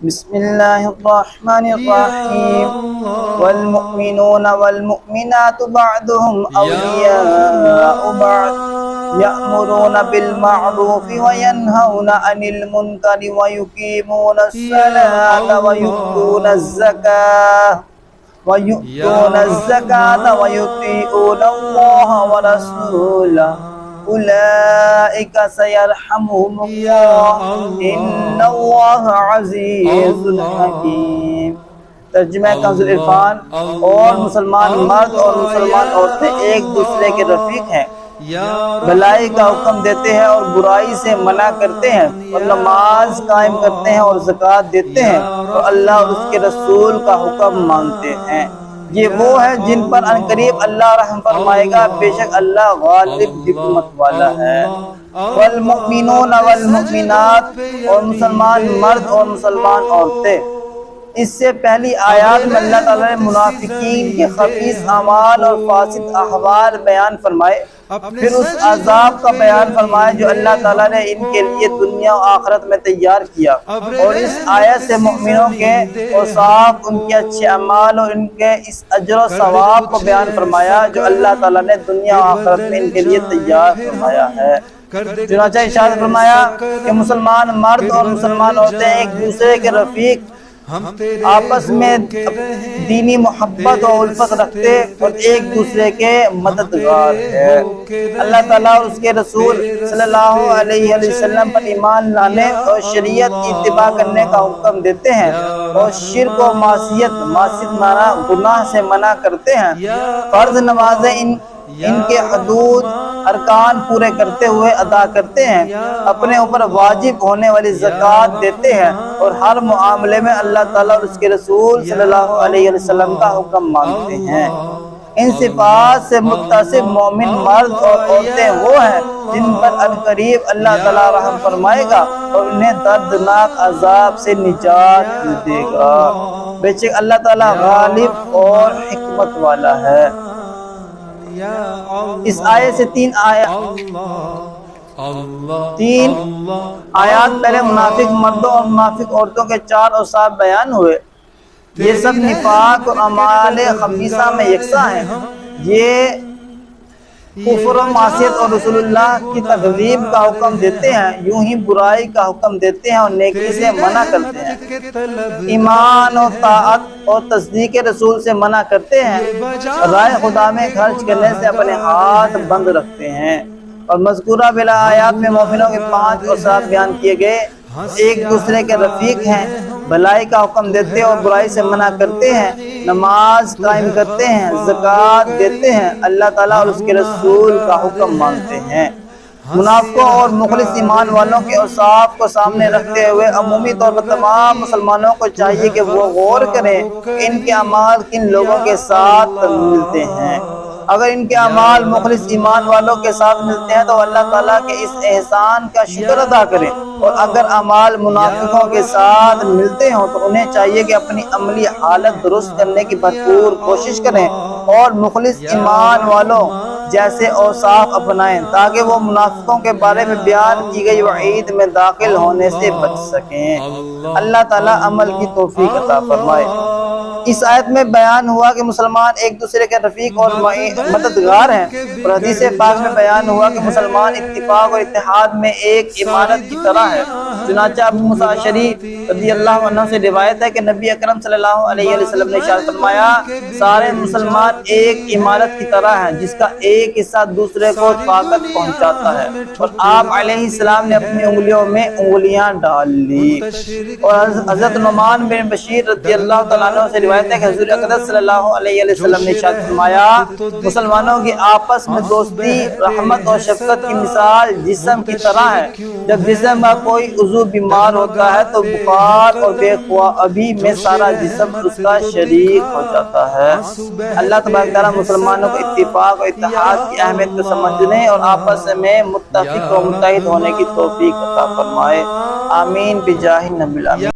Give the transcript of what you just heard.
بسم اللہ الرحمن الرحیم والمؤمنون والمؤمنات بعضهم اولیاء بعض یأمرون بالمعروف وینہون عن المنکر ویقیمون الصلاة ویؤتون الزکاة ویطیعون اللہ ورسولہ اولئک سیرحمهم اللہ ان اللہ عزیز حکیم۔ ترجمہ کنز العرفان۔ اور مسلمان مرد اور مسلمان عورتیں ایک دوسرے کے رفیق ہیں، بھلائی کا حکم دیتے ہیں اور برائی سے منع کرتے ہیں، اور نماز قائم کرتے ہیں اور زکوٰۃ دیتے ہیں، اور اللہ اور اس کے رسول کا حکم مانتے ہیں۔ یہ وہ ہے جن پر عنقریب اللہ رحم فرمائے گا، بے شک اللہ غالب حکمت والا ہے۔ والمؤمنون والمؤمنات، اور مسلمان مرد اور مسلمان عورتیں۔ اس سے پہلی آیات میں اللہ تعالیٰ نے منافقین کے خبیث اعمال اور فاسد احوال بیان فرمائے، پھر اس عذاب کا بیان فرمایا جو اللہ تعالیٰ نے ان کے لیے دنیا و آخرت میں تیار کیا، اور اس آیت سے مومنوں کے اوصاف، ان کے اچھے اعمال اور ان کے اس اجر و ثواب کو بیان فرمایا جو اللہ تعالیٰ نے دنیا و آخرت میں ان کے لیے تیار فرمایا ہے۔ چنانچہ ارشاد فرمایا کہ مسلمان مرد اور مسلمان عورتیں ایک دوسرے کے رفیق، آپس میں دینی محبت و الفت رکھتے اور ایک دوسرے کے مددگار ہے۔ اللہ تعالیٰ اور اس کے رسول صلی اللہ علیہ وسلم پر ایمان لانے اور شریعت کی اتباع کرنے کا حکم دیتے ہیں، اور شرک و معصیت مانا گناہ سے منع کرتے ہیں۔ فرض نمازیں ان کے حدود ارکان پورے کرتے ہوئے ادا کرتے ہیں، اپنے اوپر واجب ہونے والی زکوٰۃ دیتے ہیں، اور ہر معاملے میں اللہ تعالیٰ اور اس کے رسول صلی اللہ علیہ وسلم کا حکم مانتے ہیں۔ ان صفات سے متصف مومن مرد اور عورتیں وہ ہیں جن پر عنقریب اللہ تعالیٰ رحم فرمائے گا اور انہیں دردناک عذاب سے نجات دے گا، بے شک اللہ تعالیٰ غالب اور حکمت والا ہے۔ اس آیت سے تین آیات پہلے منافق مردوں اور منافق عورتوں کے چار اوصاف بیان ہوئے۔ یہ سب نفاق اور اعمال خبیثہ میں یکساں ہیں۔ یہ کفر و معصیت اور رسول اللہ کی تکذیب کا حکم دیتے ہیں، یوں ہی برائی کا حکم دیتے ہیں اور نیکی سے منع کرتے ہیں، ایمان و طاعت اور تصدیق رسول سے منع کرتے ہیں، رائے خدا میں خرچ کرنے سے اپنے ہاتھ بند رکھتے ہیں۔ اور مذکورہ بلا آیات میں مومنوں کے 5 اوصاف بیان کیے گئے۔ ایک دوسرے کے رفیق ہیں، بھلائی کا حکم دیتے اور برائی سے منع کرتے ہیں، نماز قائم کرتے ہیں، زکوٰۃ دیتے ہیں، اللہ تعالیٰ اور اس کے رسول کا حکم مانتے ہیں۔ منافقوں اور مخلص ایمان والوں کے اوصاف کو سامنے رکھتے ہوئے عمومی طور پر تمام مسلمانوں کو چاہیے کہ وہ غور کریں کہ ان کے اعمال کن لوگوں کے ساتھ ملتے ہیں۔ اگر ان کے اعمال مخلص ایمان والوں کے ساتھ ملتے ہیں تو اللہ تعالیٰ کے اس احسان کا شکر ادا کریں، اور اگر اعمال منافقوں کے ساتھ ملتے ہوں تو انہیں چاہیے کہ اپنی عملی حالت درست کرنے کی بھرپور کوشش کریں اور مخلص ایمان والوں جیسے اوصاف اپنائیں تاکہ وہ منافقوں کے بارے میں بیان کی گئی وعید میں داخل ہونے سے بچ سکیں۔ اللہ تعالیٰ عمل کی توفیق عطا فرمائے۔ اس آیت میں بیان ہوا کہ مسلمان ایک دوسرے کے رفیق اور مددگار ہیں، اور حدیث پاک میں بیان ہوا کہ مسلمان اتفاق اور اتحاد میں ایک عمارت کی طرح ہے۔ چنانچہ ابو موسیٰ اشعری رضی اللہ عنہ سے روایت ہے کہ نبی اکرم صلی اللہ علیہ وسلم نے ارشاد فرمایا، سارے مسلمان ایک عمارت کی طرح ہیں جس کا ایک حصہ دوسرے کو طاقت پہنچاتا ہے، اور آپ علیہ السلام نے اپنی انگلیوں میں انگلیاں ڈال لی۔ اور حضرت نعمان بن بشیر رضی اللہ تعالیٰ عنہ سے روایت ہے کہ حضور اقدس صلی اللہ علیہ وسلم نے ارشاد فرمایا، مسلمانوں کی آپس میں دوستی، رحمت اور شفقت کی مثال جسم کی طرح ہے۔ جب جسم کا کوئی عضو بیمار ہوتا ہے تو بخار اور بے خوابی میں سارا جسم اس کا شریک ہو جاتا ہے۔ اللہ تبارک تعالیٰ مسلمانوں کو اتفاق اور اتحاد کی اہمیت کو سمجھنے اور آپس میں متفق و متحد ہونے کی توفیق عطا فرمائے۔ آمین بجاہ النبی الامین۔